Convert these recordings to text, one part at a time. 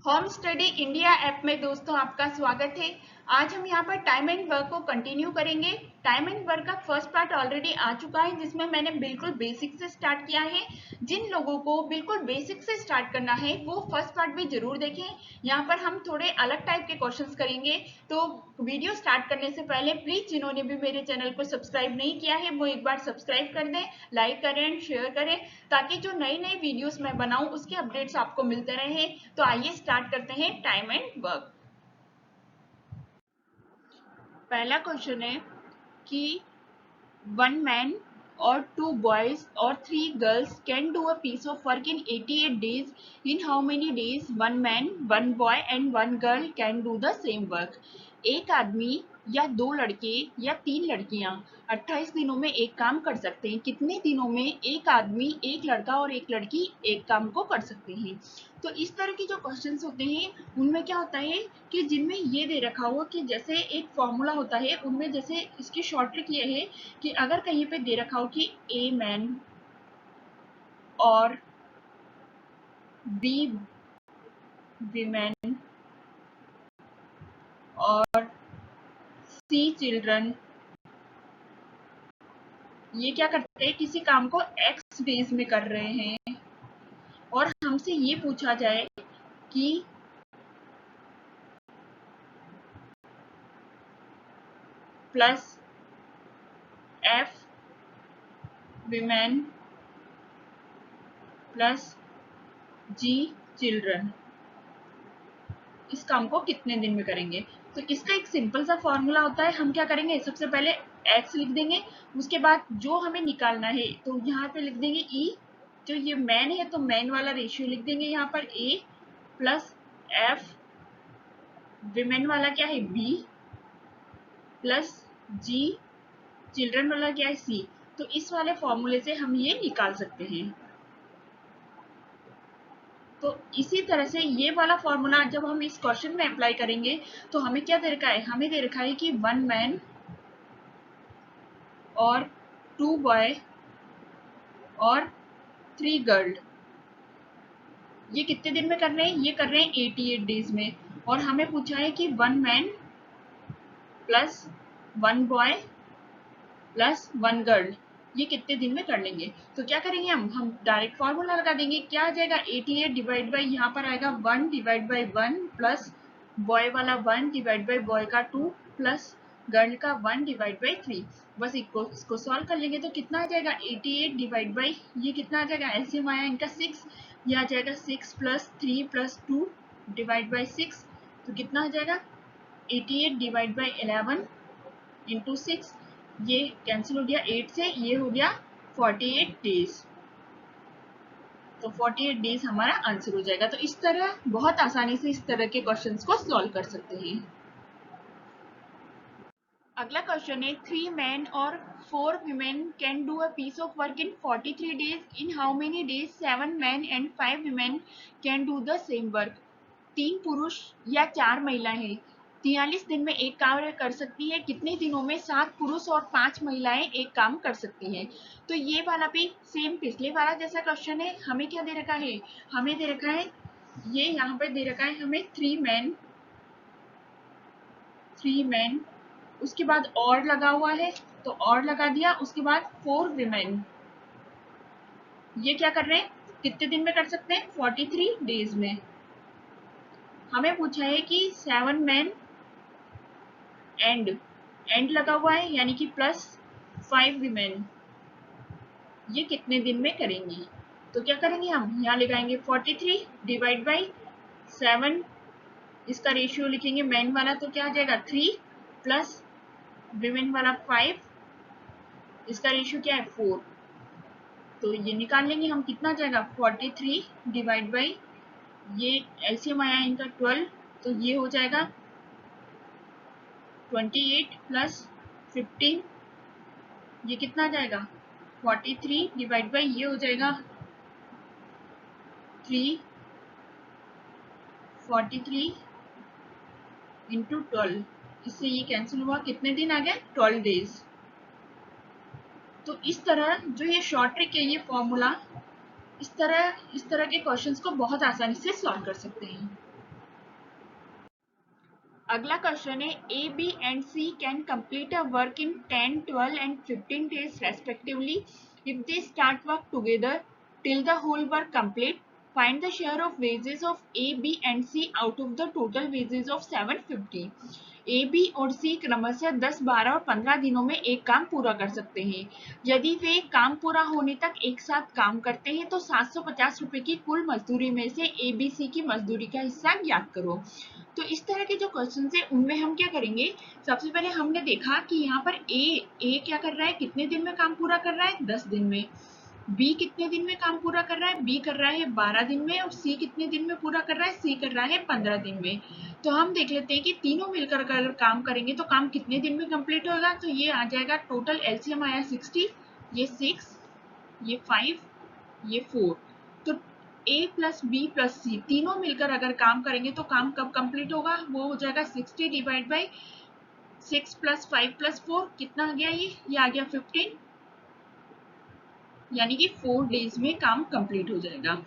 Home study India app में दोस्तों आपका स्वागत है। आज हम यहाँ पर टाइम एंड वर्क को कंटिन्यू करेंगे। टाइम एंड वर्क का फर्स्ट पार्ट ऑलरेडी आ चुका है, जिसमें मैंने बिल्कुल बेसिक से स्टार्ट किया है। जिन लोगों को बिल्कुल बेसिक से स्टार्ट करना है वो फर्स्ट पार्ट भी जरूर देखें। यहाँ पर हम थोड़े अलग टाइप के क्वेश्चंस करेंगे, तो वीडियो स्टार्ट करने से पहले प्लीज जिन्होंने भी मेरे चैनल को सब्सक्राइब नहीं किया है वो एक बार सब्सक्राइब कर दें, लाइक करें एंड शेयर करें, ताकि जो नई नई वीडियोस मैं बनाऊं उसके अपडेट्स आपको मिलते रहे। तो आइए स्टार्ट करते हैं टाइम एंड वर्क। पहला क्वेश्चन है कि one man or two boys or three girls can do a piece of work in 88 days. In how many days one man, one boy and one girl can do the same work? एक आदमी या दो लड़के या तीन लड़कियां 28 दिनों में एक काम कर सकते हैं। कितने दिनों में एक आदमी, एक लड़का और एक लड़की एक काम को कर सकते हैं? तो इस तरह के जो क्वेश्चंस होते हैं उनमें क्या होता है कि जिनमें ये दे रखा हो कि जैसे एक फॉर्मूला होता है, उनमें जैसे इसकी शॉर्ट ट्रिक ये है कि अगर कहीं पे दे रखा हो कि ए मैन और बी वीमेन और सी चिल्ड्रन, ये क्या करते हैं, किसी काम को एक्स डेज में कर रहे हैं और हमसे ये पूछा जाए कि प्लस एफ वीमेन प्लस जी चिल्ड्रन इस काम को कितने दिन में करेंगे। तो इसका एक सिंपल सा फॉर्मूला होता है। हम क्या करेंगे, सबसे पहले एक्स लिख देंगे, उसके बाद जो हमें निकालना है तो यहाँ पे लिख देंगे ई। जो ये मैन है तो मैन वाला रेशियो लिख देंगे यहाँ पर ए, प्लस एफ विमेन वाला क्या है बी, प्लस जी चिल्ड्रन वाला क्या है सी। तो इस वाले फॉर्मूले से हम ये निकाल सकते हैं। तो इसी तरह से ये वाला फॉर्मूला जब हम इस क्वेश्चन में अप्लाई करेंगे तो हमें क्या दे रखा है, हमें दे रखा है कि वन मैन और टू बॉय और थ्री गर्ल, ये कितने दिन में कर रहे हैं, ये कर रहे हैं 88 डेज में। और हमें पूछा है कि one man plus one boy plus one girl, ये कितने दिन में कर लेंगे। तो क्या करेंगे, हम डायरेक्ट फॉर्मूला लगा देंगे। क्या आ जाएगा, 88 डिवाइड बाई यहाँ पर आएगा 1 डिवाइड बाई 1 प्लस बॉय वाला 1 डिवाइड बाई बॉय का 2 प्लस गर्ल का 1 डिवाइड बाई 3। बस इसको सॉल्व कर लेंगे तो कितना आ जाएगा, 88 डिवाइड बाई ये कितना आ जाएगा, एलसीएम आया इनका 6, ये आ जाएगा 6 प्लस 3 प्लस 2 डिवाइड बाई 6। तो कितना आ जाएगा, 88 डिवाइड बाई 11 इंटू 6, ये कैंसिल हो गया 8 से, ये हो गया 48 डेज। तो 48 डेज हमारा आंसर हो जाएगा। तो इस तरह बहुत आसानी से इस तरह के क्वेश्चंस को सॉल्व कर सकते हैं। अगला क्वेश्चन है, 3 men और 4 women can do a piece of work in 43 days. In how many days 7 men and 5 women can do the same work? 3 पुरुष या 4 महिलाएं हैं 43 दिन में एक कार्य कर सकती है। कितने दिनों में 7 पुरुष और 5 महिलाएं एक काम कर सकती हैं। तो ये वाला भी सेम पिछले वाला जैसा क्वेश्चन है। हमें क्या दे रखा है, हमें दे रखा है, ये यहाँ पर दे रखा है हमें 3 men, उसके बाद और लगा हुआ है तो और लगा दिया, उसके बाद 4 women, ये क्या कर रहे हैं, कितने दिन में कर सकते हैं, 43 डेज में। हमें पूछा है कि 7 men एंड लगा हुआ है यानी कि प्लस 5 women, ये कितने दिन में करेंगी। तो क्या करेंगे, हम यहाँ लगाएंगे 43 डिवाइड बाई 7, इसका रेशियो लिखेंगे मैन वाला तो क्या आ जाएगा 3 प्लस विमेन वाला 5, इसका रेशियो क्या है 4। तो ये निकाल लेंगे हम, कितना जाएगा 43 डिवाइड बाई ये एलसीएम आया इनका 12, तो ये हो जाएगा 28 प्लस 15, ये कितना जाएगा 43 डिवाइड बाई ये हो जाएगा 43 इंटू 12, इससे ये कैंसिल हुआ, कितने दिन आ गए 12 डेज। तो इस तरह जो ये शॉर्ट ट्रिक है, ये फॉर्मूला, इस तरह के क्वेश्चंस को बहुत आसानी से सॉल्व कर सकते हैं। अगला क्वेश्चन है A B and C can complete a work in 10, 12 and 15 days respectively if they start work together till the whole work complete. Find the share of wages of A, B and C out of the total wages of 750. A B और C क्रमशः 10, 12 और 15 दिनों में एक काम पूरा कर सकते हैं। यदि वे काम पूरा होने तक एक साथ काम करते हैं तो 750 रुपए की कुल मजदूरी में से ए बी सी की मजदूरी का हिस्सा ज्ञात करो। तो इस तरह के जो क्वेश्चन है उनमें हम क्या करेंगे, सबसे पहले हमने देखा कि यहाँ पर ए क्या कर रहा है, कितने दिन में काम पूरा कर रहा है, 10 दिन में। बी कितने दिन में काम पूरा कर रहा है, बी कर रहा है 12 दिन में। और सी कितने दिन में पूरा कर रहा है, सी कर रहा है 15 दिन में। तो हम देख लेते हैं कि तीनों मिलकर अगर काम करेंगे तो काम कितने दिन में कंप्लीट होगा। तो ये आ जाएगा, टोटल एलसीएम आया 60, ये 6, ये 5, ये 4। तो ए प्लस बी प्लस सी तीनों मिलकर अगर काम करेंगे तो काम कब कंप्लीट होगा, वो हो जाएगा 60 डिवाइड बाई 6 प्लस 5 प्लस 4, कितना आ गया, ये आ गया 15, यानी कि 4 डेज में काम कंप्लीट हो जाएगा।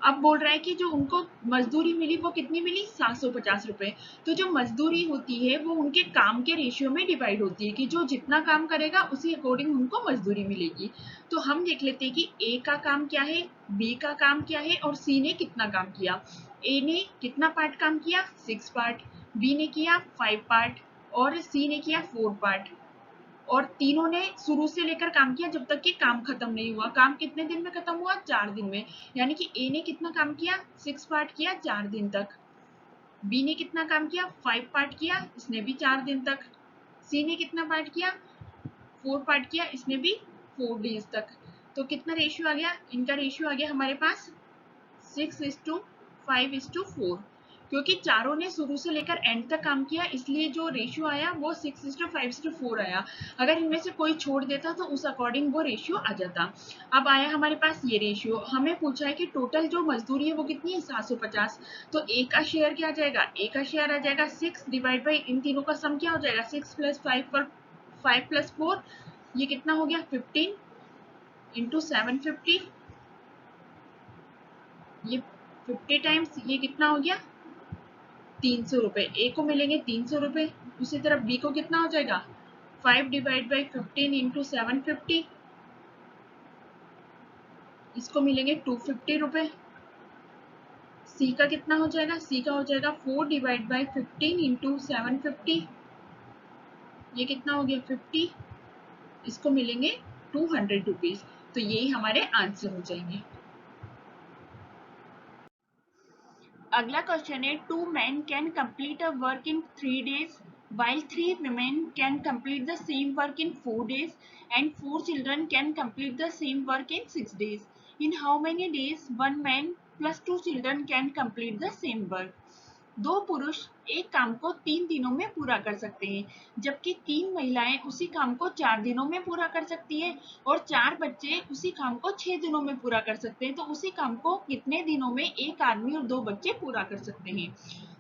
अब बोल रहा है कि जो उनको मजदूरी मिली वो कितनी मिली, 750 रुपए। तो जो मजदूरी होती है वो उनके काम के रेशियो में डिवाइड होती है कि जो जितना काम करेगा उसी अकॉर्डिंग उनको मजदूरी मिलेगी। तो हम देख लेते हैं कि ए का काम क्या है, बी का काम क्या है और सी ने कितना काम किया। ए ने कितना पार्ट काम किया, 6 पार्ट, बी ने किया 5 पार्ट और सी ने किया 4 पार्ट। और तीनों ने शुरू से लेकर काम किया जब तक कि काम खत्म नहीं हुआ। काम कितने दिन में खत्म हुआ, 4 दिन में। यानी कि ए ने कितना काम किया, 6 पार्ट किया 4 दिन तक। बी ने कितना काम किया, 5 पार्ट किया, इसने भी 4 दिन तक। सी ने कितना पार्ट किया, 4 पार्ट किया, इसने भी 4 डेज तक। तो कितना रेशियो आ गया, इनका रेशियो आ गया हमारे पास 6:5:4। क्योंकि चारों ने शुरू से लेकर एंड तक काम किया इसलिए जो रेशियो आया वो 6:5:4 आया। अगर इनमें से कोई छोड़ देता तो उस अकॉर्डिंग वो रेशियो आ जाता। अब आया हमारे पास ये रेशियो, हमें पूछा है कि टोटल जो मजदूरी है वो कितनी है, 750। तो ए का शेयर क्या आ जाएगा, ए का शेयर आ जाएगा 6 डिवाइड बाई इन तीनों का सम क्या हो जाएगा, 6 प्लस 5 प्लस 4, ये कितना हो गया 15 इंटू 750। ये 50 टाइम्स ये कितना हो गया 300 रुपए। ए को मिलेंगे 300 रुपए। उसी तरह बी को कितना हो जाएगा 5 डिवाइड बाई 15 इंटू 750, इसको मिलेंगे 250 रुपए। सी का कितना हो जाएगा, सी का हो जाएगा 4 डिवाइड बाई 15 इंटू 750, ये कितना हो गया 50, इसको मिलेंगे 200 रुपीज। तो यही हमारे आंसर हो जाएंगे। अगला क्वेश्चन है, 2 men can complete a work in 3 days while 3 women can complete the same work in 4 days and 4 children can complete the same work in 6 days. In how many days 1 man plus 2 children can complete the same work? दो पुरुष एक काम को 3 दिनों में पूरा कर सकते हैं जबकि 3 महिलाएं उसी काम को 4 दिनों में पूरा कर सकती है और 4 बच्चे उसी काम को 6 दिनों में पूरा कर सकते हैं। तो उसी काम को कितने दिनों में एक आदमी और 2 बच्चे पूरा कर सकते हैं।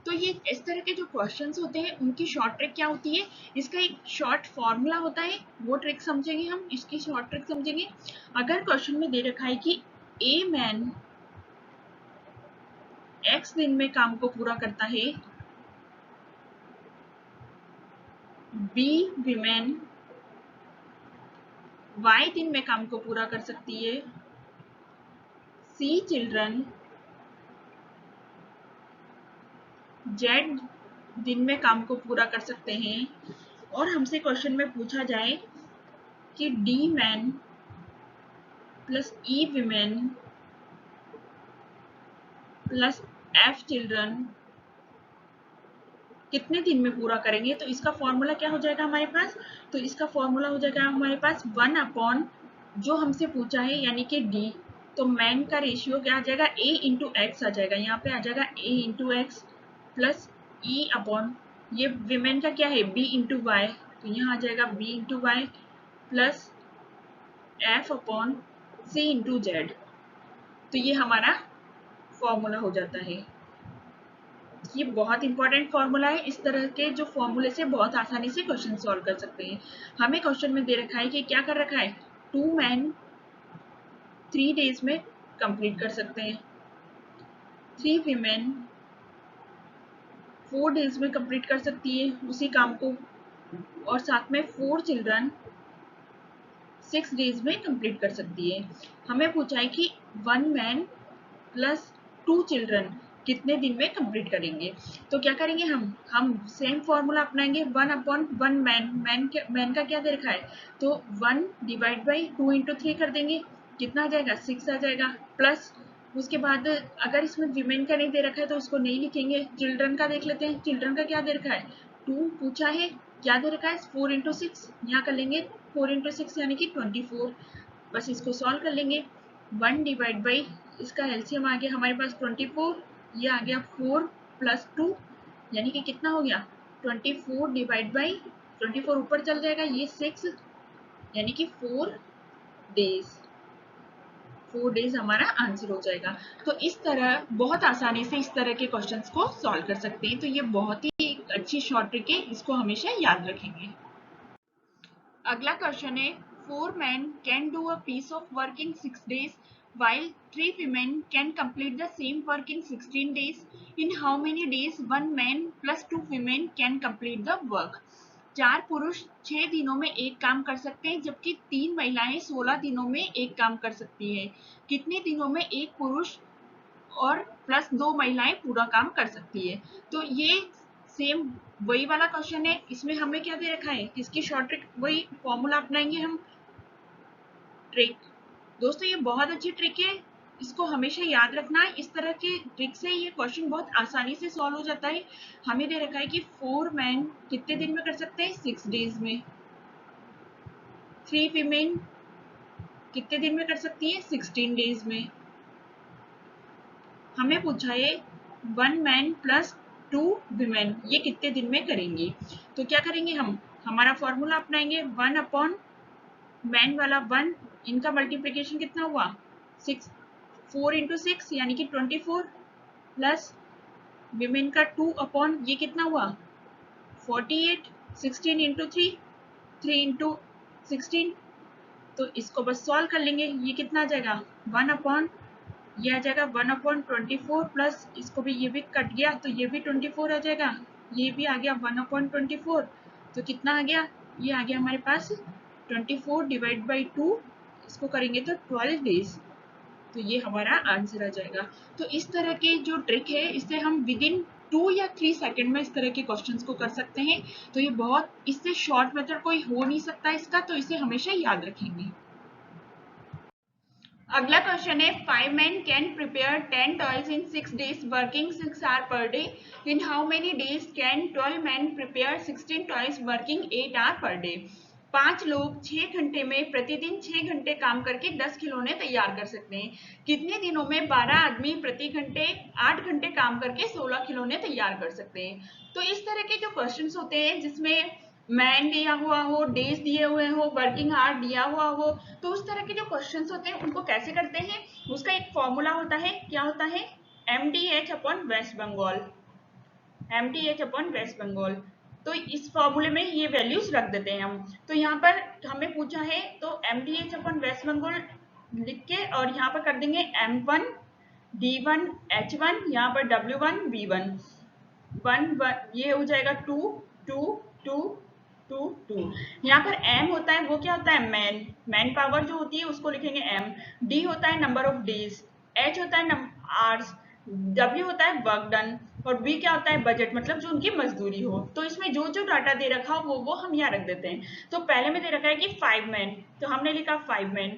तो ये इस तरह के जो क्वेश्चंस होते हैं उनकी शॉर्ट ट्रिक क्या होती है, इसका एक शॉर्ट फॉर्मूला होता है, वो ट्रिक समझेंगे हम, इसकी शॉर्ट ट्रिक समझेंगे। अगर क्वेश्चन में दे रखा है कि ए मैन एक्स दिन में काम को पूरा करता है, बी विमेन वाई दिन में काम को पूरा कर सकती है, सी चिल्ड्रन जेड दिन में काम को पूरा कर सकते हैं, और हमसे क्वेश्चन में पूछा जाए कि डी मैन प्लस ई विमेन प्लस एफ चिल्ड्रन कितने दिन में पूरा करेंगे, तो इसका फॉर्मूला क्या हो जाएगा हमारे पास, तो इसका फॉर्मूला हो जाएगा हमारे पास 1 अपॉन जो हमसे पूछा है यानी कि डी। तो मैन का रेशियो क्या आ जाएगा, ए इंटू एक्स आ जाएगा, यहाँ पे आ जाएगा A into X plus E upon ये विमेन का क्या है बी इंटू वाई, तो यहाँ आ जाएगा B into Y plus F upon C into Z. तो ये हमारा फॉर्मूला हो जाता है। ये बहुत इंपॉर्टेंट फॉर्मूला है, इस तरह के जो फॉर्मूले से बहुत आसानी से क्वेश्चन सॉल्व कर सकते हैं। हमें क्वेश्चन में दे रखा है कि क्या कर रखा है, 2 मैन 3 डेज में कंप्लीट कर सकते हैं, 3 वीमेन 4 डेज में कंप्लीट कर सकती है उसी काम को, और साथ में 4 चिल्ड्रन 6 डेज में कंप्लीट कर सकती है। हमें पूछा है कि 1 मैन प्लस 2 चिल्ड्रन कितने दिन में कंप्लीट करेंगे। तो क्या करेंगे, हम सेम फॉर्मूला अपनाएंगे, 1/1 मैन का क्या दे रखा है, तो 1 डिवाइड बाई 2 इंटू 3 कर देंगे, कितना आ जाएगा 6 आ जाएगा। प्लस उसके बाद अगर इसमें विमेन का नहीं दे रखा है तो उसको नहीं लिखेंगे, चिल्ड्रन का देख लेते हैं, चिल्ड्रन का क्या दे रखा है 2 पूछा है, क्या दे रखा है 4 इंटू 6, यहाँ कर लेंगे 4 इंटू 6 यानी कि 24। बस इसको सॉल्व कर लेंगे, 1 डिवाइड बाई इसका एलसीएम आ गया हमारे पास 24, ये आ गया 4 प्लस 2 यानी कि कितना हो गया 24 डिवाइड बाई 24 ऊपर चल जाएगा, ये 6 यानी कि 4 डेज हमारा आंसर हो जाएगा। तो इस तरह बहुत आसानी से इस तरह के क्वेश्चंस को सॉल्व कर सकते हैं। तो ये बहुत ही अच्छी शॉर्ट ट्रिक है, इसको हमेशा याद रखेंगे। अगला क्वेश्चन है, 4 men can do a piece of work in 6 days while 3 women can complete the same work in 16 days. In how many days 1 man plus 2 women can complete the work? 4 पुरुष 6 दिनों में एक काम कर सकते हैं जबकि 3 महिलाएं 16 दिनों में एक काम कर सकती है। कितने दिनों में एक पुरुष और प्लस 2 महिलाएं पूरा काम कर सकती है। तो ये सेम वही वाला क्वेश्चन है, इसमें हमें क्या दे रखा है, इसकी शॉर्ट ट्रिक वही फॉर्मूला अपनाएंगे हम, ट्रिक। दोस्तों ये बहुत अच्छी ट्रिक है, इसको हमेशा याद रखना। इस तरह के ट्रिक से ये क्वेश्चन बहुत आसानी से सॉल्व हो जाता है। हमें दे रखा है कि 4 मैन कितने दिन में कर सकते हैं 6 डेज में, 3 वीमेन कितने दिन में कर सकती है 16 डेज में। हमें पूछा है 1 मैन प्लस 2 विमेन ये कितने दिन में करेंगे। तो क्या करेंगे, हम हमारा फॉर्मूला अपनाएंगे, 1 अपॉन मैन वाला 1, इनका मल्टीप्लीकेशन कितना हुआ 6, 4 इंटू 6 यानी कि 24, प्लस विमेन का 2 अपॉन ये कितना हुआ 48, 16 इंटू 3, 3 इंटू 16। तो इसको बस सॉल्व कर लेंगे, ये कितना आ जाएगा 1 अपॉन ये आ जाएगा 1/24 प्लस इसको भी, ये भी कट गया तो ये भी 24 आ जाएगा, ये भी आ गया 1/24। तो कितना आ गया, ये आ गया हमारे पास 24 डिवाइड बाई 2, इसको करेंगे तो 12 डेज। तो ये हमारा आंसर आ जाएगा। तो इस तरह के जो ट्रिक है इससे हम विद इन 2 या 3 सेकेंड में इस तरह के क्वेश्चंस को कर सकते हैं। तो ये बहुत, इससे शॉर्ट मेथड कोई हो नहीं सकता इसका, तो इसे हमेशा याद रखेंगे। अगला क्वेश्चन है, 5 men can prepare 10 toys in 6 days working 6 hours per day. In how many days can 12 men prepare 16 toys working 8 hours per day? 5 लोग 6 घंटे में प्रतिदिन 6 घंटे काम करके 10 खिलौने तैयार कर सकते हैं। कितने दिनों में 12 आदमी प्रति घंटे 8 घंटे काम करके 16 खिलौने तैयार कर सकते हैं। तो इस तरह के जो क्वेश्चंस होते हैं जिसमें मैन दिया हुआ हो, डेज दिए हुए हो, वर्किंग आवर दिया हुआ हो, तो उस तरह के जो क्वेश्चंस होते हैं उनको कैसे करते हैं, उसका एक फॉर्मूला होता है, क्या होता है MDH upon West Bengal, MDH upon West Bengal. तो इस फॉर्मूले में ये वैल्यूज रख देते हैं हम। तो यहाँ पर हमें पूछा है तो MDH अपॉन वेस्ट बंगाल लिख के और यहाँ पर कर देंगे M1 D1 H1, यहाँ पर W1 V1, 1 ये हो जाएगा 2 2 2 2 2। यहाँ पर M होता है वो क्या होता है मैन पावर जो होती है उसको लिखेंगे M, D होता है नंबर ऑफ डेज, H होता है आवर्स, W होता है वर्क डन, और B क्या होता है बजट, मतलब जो उनकी मजदूरी हो। तो इसमें जो जो डाटा दे रखा हो वो हम यहाँ रख देते हैं। तो पहले में दे रखा है कि 5 मैन, तो हमने लिखा 5 मैन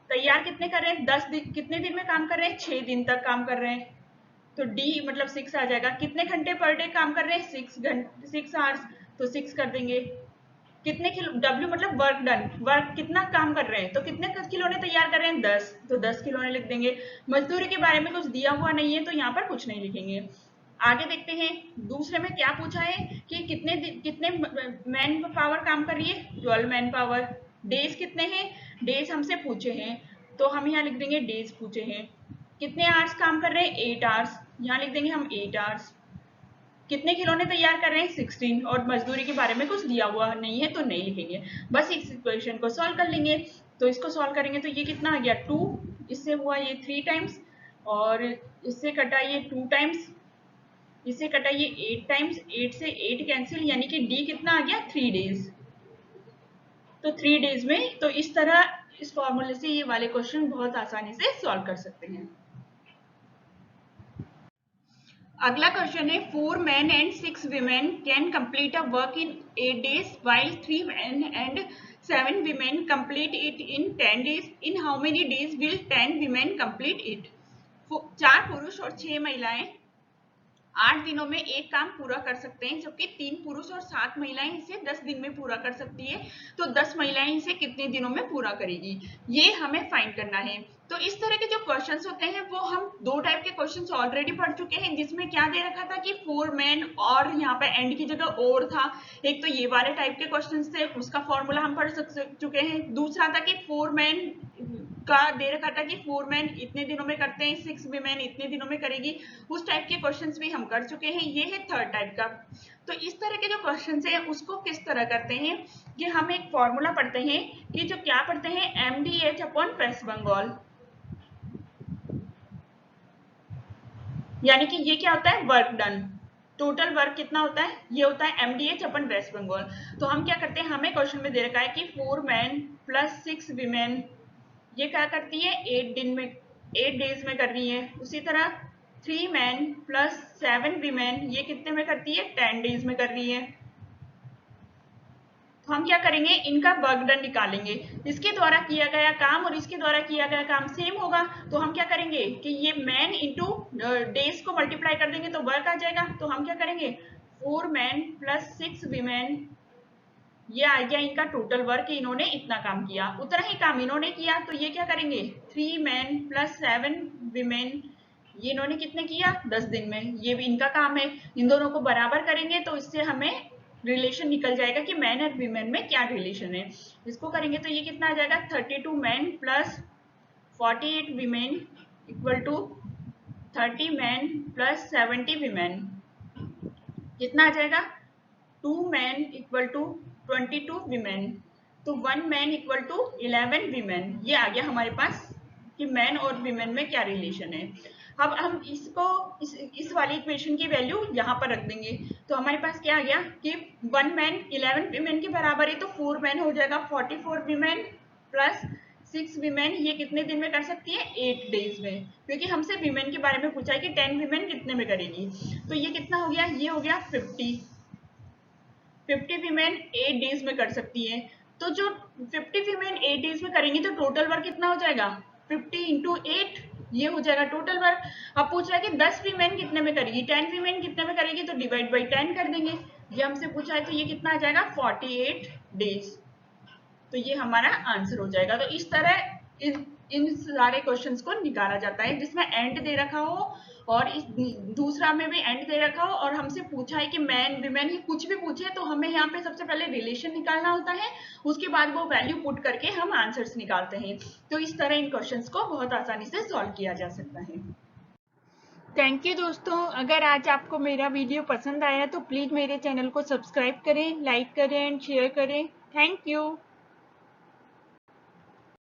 तैयार कितने कर रहे हैं 10 दिन, कितने दिन में काम कर रहे हैं 6 दिन तक काम कर रहे हैं। तो D मतलब 6 आ जाएगा, कितने घंटे पर डे काम कर रहे हैं 6 आवर्स, तो 6 कर देंगे। कितने किलो, W मतलब वर्क डन, वर्क कितना काम कर रहे हैं, तो कितने खिलौने तैयार कर रहे हैं 10, तो 10 खिलौने लिख देंगे। मजदूरी के बारे में कुछ दिया हुआ नहीं है तो यहाँ पर कुछ नहीं लिखेंगे। आगे देखते हैं दूसरे में क्या पूछा है कि कितने मैन पावर काम कर रही है 12 मैन पावर, डेज कितने हैं, डेज हमसे पूछे हैं तो हम यहाँ लिख देंगे डेज पूछे हैं। कितने आवर्स काम कर रहे हैं 8 आवर्स, यहाँ लिख देंगे हम 8 आवर्स। कितने खिलौने तैयार कर रहे हैं 16, और मजदूरी के बारे में कुछ दिया हुआ नहीं है तो नहीं लिखेंगे, बस इस इक्वेशन को सॉल्व कर लेंगे। तो इसको सॉल्व करेंगे तो ये कितना आ गया 2, इससे हुआ ये 3 टाइम्स, और इससे कटा ये 2 टाइम्स, इसे कटाइए 8 टाइम्स, 8 से 8 कैंसिल, यानी कि डी कितना आ गया 3 डेज। तो 3 डेज में, तो इस तरह इस फॉर्मूले से ये वाले क्वेश्चन बहुत आसानी से सॉल्व कर सकते हैं। अगला क्वेश्चन है 4 men and 6 women can complete a work in 8 days while 3 men and 7 women complete it in 10 days. In how many days will 10 women complete it? 4 पुरुष और 6 महिलाएं 8 दिनों में एक काम पूरा कर सकते हैं, जबकि 3 पुरुष और 7 महिलाएं इसे 10 दिन में पूरा कर सकती है। तो 10 महिलाएं इसे कितने दिनों में पूरा करेगी, ये हमें फाइंड करना है। तो इस तरह के जो क्वेश्चंस होते हैं वो हम 2 टाइप के क्वेश्चंस ऑलरेडी पढ़ चुके हैं, जिसमें क्या दे रखा था कि 4 मैन और यहाँ पे एंड की जगह और था। एक तो ये वाले टाइप के क्वेश्चंस थे, उसका फॉर्मूला हम पढ़ चुके हैं। दूसरा था कि 4 मैन का दे रखा था कि 4 मैन इतने दिनों में करते हैं, 6 विमेन इतने दिनों में करेगी। उस टाइप के क्वेश्चंस भी हम कर चुके हैं। ये है थर्ड टाइप का। तो इस तरह के जो क्वेश्चंस हैं उसको किस तरह करते हैं, कि हम एक फॉर्मूला पढ़ते हैं कि जो क्या पढ़ते हैं, MDH अपॉन वेस्ट बंगाल, यानी कि ये क्या होता है, वर्क डन, टोटल वर्क कितना होता है, ये होता है MDH अपन वेस्ट बंगाल। तो हम क्या करते हैं, हमें क्वेश्चन में दे रखा है कि 4 मैन प्लस 6 विमेन ये क्या करती है, 8 दिन में 8 डेज में कर रही है। उसी तरह 3 मैन प्लस 7 विमेन ये कितने में करती है, 10 डेज में कर रही है। तो हम क्या करेंगे, इनका वर्क डन निकालेंगे, इसके द्वारा किया गया काम और इसके द्वारा किया गया काम सेम होगा। तो हम क्या करेंगे कि ये मैन इंटू डेज को मल्टीप्लाई कर देंगे तो वर्क आ जाएगा। तो हम क्या करेंगे, 4 मैन प्लस 6 विमेन ये आ गया इनका टोटल वर्क, इन्होंने इतना काम किया, उतना ही काम इन्होंने किया। तो ये क्या करेंगे, 3 मैन प्लस 7 विमेन ये इन्होंने कितने किया, 10 दिन में, ये भी इनका काम है। इन दोनों को बराबर करेंगे तो इससे हमें रिलेशन निकल जाएगा कि मैन और विमेन में क्या रिलेशन है। इसको करेंगे तो ये कितना आ जाएगा, 32 man plus 48 women equal to 30 man plus 70 women, कितना आ जाएगा, 2 मैन इक्वल टू 22 विमेन। तो 1 मैन इक्वल टू 11 विमेन, ये आ गया हमारे पास कि मैन और विमेन में क्या रिलेशन है। अब हम इसको इस वाली इक्वेशन की वैल्यू यहाँ पर रख देंगे। तो हमारे पास क्या आ गया कि 1 मैन 11 विमेन के बराबर है, तो 4 मैन हो जाएगा 44 विमेन प्लस 6 विमेन ये कितने दिन में कर सकती है, 8 डेज में, क्योंकि हमसे विमेन के बारे में पूछा है कि 10 विमेन कितने में करेगी। तो ये कितना हो गया, ये हो गया 50 विमेन 8 डेज में कर सकती है। तो जो 50 विमेन 8 डेज में करेंगी तो टोटल वर्क कितना हो जाएगा, 50 इंटू 8 ये हो जाएगा टोटल वर्क। अब पूछ रहा है कि 10 विमेन कितने में करेगी, 10 विमेन कितने में करेगी, तो डिवाइड बाई 10 कर देंगे। ये हमसे पूछा है तो ये कितना आ जाएगा 48 डेज। तो ये हमारा आंसर हो जाएगा। तो इस तरह इन सारे क्वेश्चंस को निकाला जाता है जिसमें एंड दे रखा हो और इस दूसरा में भी एंड दे रखा हो और हमसे पूछा है कि मैन विमेन ही कुछ भी पूछे तो हमें यहाँ पे सबसे पहले रिलेशन निकालना होता है, उसके बाद वो वैल्यू पुट करके हम आंसर्स निकालते हैं। तो इस तरह इन क्वेश्चंस को बहुत आसानी से सॉल्व किया जा सकता है। थैंक यू दोस्तों, अगर आज आपको मेरा वीडियो पसंद आया तो प्लीज़ मेरे चैनल को सब्सक्राइब करें, लाइक करें एंड शेयर करें। Thank you.